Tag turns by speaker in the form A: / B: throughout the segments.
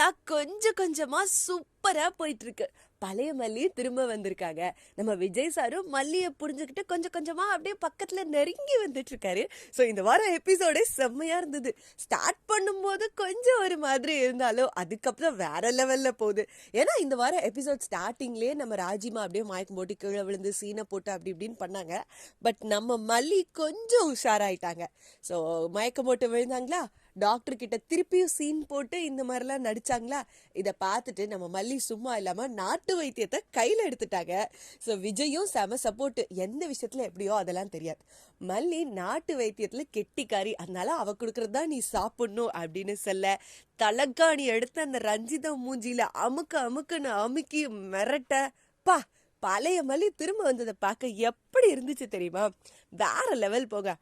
A: எல்லாம் கொஞ்சம் கொஞ்சமா சூப்பரா போயிட்டு இருக்கு. பழைய மல்லி திரும்ப வந்திருக்காங்க. நம்ம விஜய் சாரும் மல்லியை புரிஞ்சுக்கிட்டு கொஞ்சம் கொஞ்சமா அப்படியே பக்கத்துல நெருங்கி வந்துட்டு இருக்காரு. ஸோ இந்த வாரம் எபிசோடே செம்மையா இருந்தது. ஸ்டார்ட் பண்ணும்போது கொஞ்சம் ஒரு மாதிரி இருந்தாலும் அதுக்கப்புறம் வேற லெவல்ல போகுது. ஏன்னா இந்த வாரம் எபிசோட் ஸ்டார்டிங்லேயே நம்ம ராஜிமா அப்படியே மயக்கம் போட்டு கீழே விழுந்து சீனை போட்டு அப்படி இப்படின்னு பண்ணாங்க. பட் நம்ம மல்லி கொஞ்சம் உஷாராயிட்டாங்க. ஸோ மயக்கம் போட்டு விழுந்தாங்களா, டாக்டர் கிட்ட திருப்பியும் சீன் போட்டு இந்த மாதிரிலாம் நடிச்சாங்களா, இதை பார்த்துட்டு நம்ம மல்லி சும்மா இல்லாம நாட்டு வைத்தியத்தை கையில எடுத்துட்டாங்க. ஸோ விஜயும் செம சப்போர்ட். எந்த விஷயத்துல எப்படியோ அதெல்லாம் தெரியாது, மல்லி நாட்டு வைத்தியத்துல கெட்டிக்காரி, அதனால அவ கொடுக்கறதா நீ சாப்பிடணும் அப்படின்னு சொல்ல தலகாணி எடுத்து அந்த ரஞ்சிதா மூஞ்சியில அமுக்குன்னு அமுக்கி மிரட்ட பா. பழைய மல்லி திரும்ப வந்ததை பார்க்க எப்படி இருந்துச்சு தெரியுமா? வேற லெவல் போக.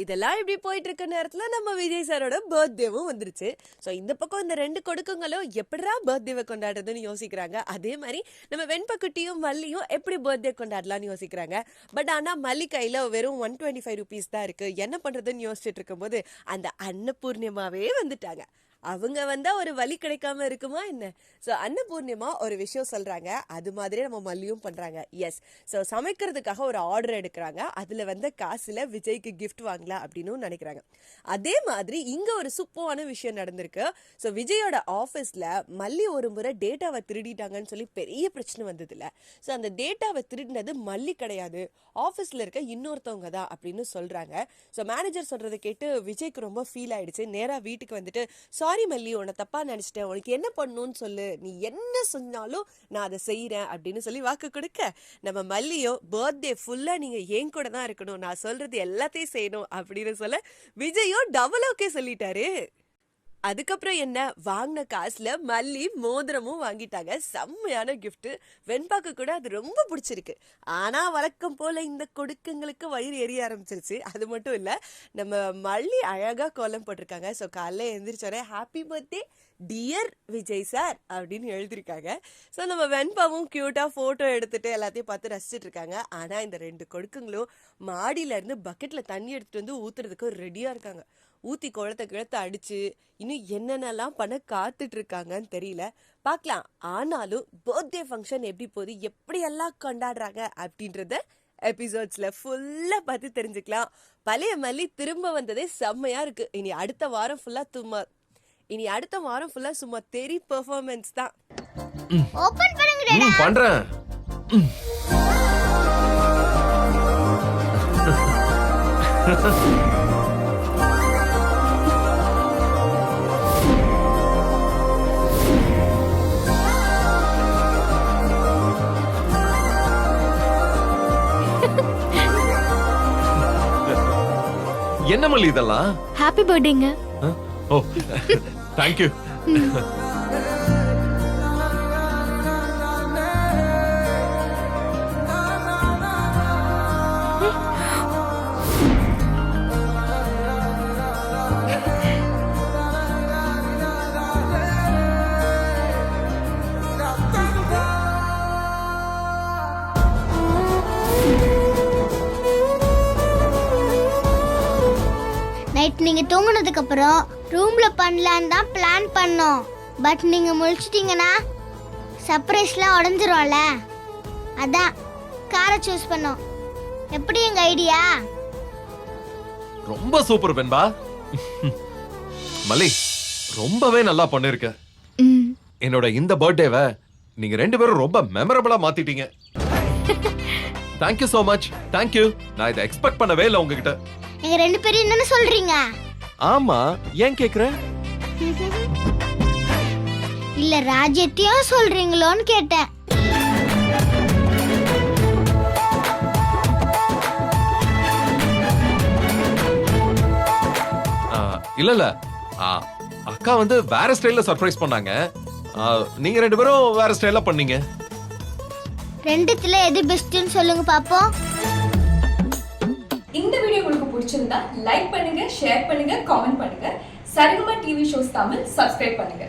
A: இதெல்லாம் இப்படி போயிட்டு இருக்க நேரத்துல நம்ம விஜய் சாரோட பர்த்டேவும் வந்துருச்சு. ஸோ இந்த பக்கம் இந்த ரெண்டு கொடுக்குங்களும் எப்படா பர்த்டேவை கொண்டாடுறதுன்னு யோசிக்கிறாங்க. அதே மாதிரி நம்ம வெண்பக்குட்டியும் மல்லியும் எப்படி பர்த்டே கொண்டாடலாம்னு யோசிக்கிறாங்க. பட் ஆனா மல்லி கையில வெறும் 125 rupees தான் இருக்கு. என்ன பண்றதுன்னு யோசிச்சுட்டு இருக்கும்போது அந்த அன்னபூர்ணிமாவே வந்துட்டாங்க. அவங்க வந்தா ஒரு வழி கிடைக்காம இருக்குமா என்ன? ஸோ அன்னபூர்ணிமா ஒரு விஷயம் சொல்றாங்க, அது மாதிரியே நம்ம மல்லியும் பண்றாங்க. எஸ், ஸோ சமைக்கிறதுக்காக ஒரு ஆர்டர் எடுக்கிறாங்க. அதுல வந்த காசுல விஜய்க்கு கிஃப்ட் வாங்கலாம் அப்படின்னு நினைக்கிறாங்க. அதே மாதிரி இங்க ஒரு சூப்பரான விஷயம் நடந்திருக்கு. ஸோ விஜயோட ஆஃபீஸ்ல மல்லி ஒரு முறை டேட்டாவை திருடிட்டாங்கன்னு சொல்லி பெரிய பிரச்சனை வந்தது இல்ல. ஸோ அந்த டேட்டாவை திருடினது மல்லி கிடையாது, ஆஃபீஸ்ல இருக்க இன்னொருத்தவங்க தான் அப்படின்னு சொல்றாங்க. ஸோ மேனேஜர் சொல்றதை கேட்டு விஜய்க்கு ரொம்ப ஃபீல் ஆயிடுச்சு. நேரா வீட்டுக்கு வந்துட்டு, சாரி மல்லி, உன்னை தப்பா நினைச்சிட்டேன், உனக்கு என்ன பண்ணணும்னு சொல்லு, நீ என்ன சொன்னாலும் நான் அதை செய்யறேன் அப்படின்னு சொல்லி வாக்கு கொடுக்க, நம்ம மல்லியோ பர்த்டே ஃபுல்லா நீங்க என் கூட தான் இருக்கணும், நான் சொல்றது எல்லாத்தையும் செய்யணும் அப்படின்னு சொல்ல விஜயோ டபுள் ஓகே சொல்லிட்டாரு. அதுக்கப்புறம் என்ன, வாங்கின காசுல மல்லி மோதிரமும் வாங்கிட்டாங்க. செம்மையான கிஃப்ட். வெண்பாக்கு கூட அது ரொம்ப பிடிச்சிருக்கு. ஆனா வழக்கம் போல இந்த கொடுக்குங்களுக்கு வயிறு எரிய ஆரம்பிச்சிருச்சு. அது மட்டும் இல்ல, நம்ம மல்லி அழகா கோலம் போட்டிருக்காங்க. ஸோ காலைல எழுந்திரிச்சோடனே happy birthday dear Vijay sir அப்படின்னு எழுதியிருக்காங்க. ஸோ நம்ம வெண்பாவும் கியூட்டா போட்டோ எடுத்துட்டு எல்லாத்தையும் பார்த்து ரசிச்சுட்டு இருக்காங்க. ஆனா இந்த ரெண்டு கொடுக்குங்களும் மாடியில இருந்து பக்கெட்ல தண்ணி எடுத்துட்டு வந்து ஊத்துறதுக்கு ரெடியா இருக்காங்க. ஊத்தி குளத்தை அடிச்சு இன்னும் என்னென்னலாம் பண்ண காத்துட்டு இருக்காங்கன்னு தெரியல, பார்க்கலாம். ஆனாலும் பர்த்டே ஃபங்க்ஷன் எப்படி போகுது, எப்படி எல்லாம் கொண்டாடுறாங்க அப்படின்றத எபிசோட்ஸ்ல ஃபுல்லா பார்த்து தெரிஞ்சுக்கலாம். பழைய மல்லி திரும்ப வந்ததே செம்மையா இருக்கு. இனி அடுத்த வாரம் ஃபுல்லா சும்மா தெரி பெர்ஃபார்மன்ஸ் தான்.
B: ஓபன் பண்ணுங்கடா.
C: பண்றேன். என்ன மல்லி இதெல்லாம்?
B: ஹாப்பி பர்த்டேங்க.
C: Oh thank you.
B: நைட் நீங்க தூங்குனதுக்கு அப்புறம் ரூம்ல பண்ணலான்னு தான் பிளான் பண்ணோம். பட் நீங்க முழிச்சிட்டீங்கன்னா சர்ப்ரைஸ்லாம் உடஞ்சிரும்ல, அதான் காரை சூஸ் பண்ணோம். எப்படி எங்க ஐடியா?
C: ரொம்ப சூப்பர் வெண்பா. மல்லி ரொம்பவே நல்லா பண்ணிருக்க. என்னோட இந்த பர்த்டேவை நீங்க ரெண்டு பேரும் ரொம்ப மெமரபிளா மாத்திட்டீங்க. Thank you so much. தேங்க்யூ. நான் இதை எக்ஸ்பெக்ட் பண்ணவே இல்லை உங்ககிட்ட.
B: எங்க ரெண்டு பேரும் என்னன்னு சொல்றீங்க?
C: ஆமா, ஏன் கேக்குற?
B: இல்ல ராஜ்யத்தையும் சொல்றீங்களோன்னு கேட்டேன்.
C: இல்ல அக்கா வந்து வேற ஸ்டைல்ல சர்ப்ரைஸ் பண்ணாங்க. நீங்க ரெண்டு பேரும் வேற ஸ்டைல்ல பண்ணீங்க.
B: ரெண்டுத்துல எது பெஸ்ட்னு சொல்லுங்க பாப்போம்.
D: இந்த வீடியோ உங்களுக்கு பிடிச்சிருந்தா லைக் பண்ணுங்க, ஷேர் பண்ணுங்க, காமெண்ட் பண்ணுங்க. Saregama TV shows Tamil subscribe பண்ணுங்க.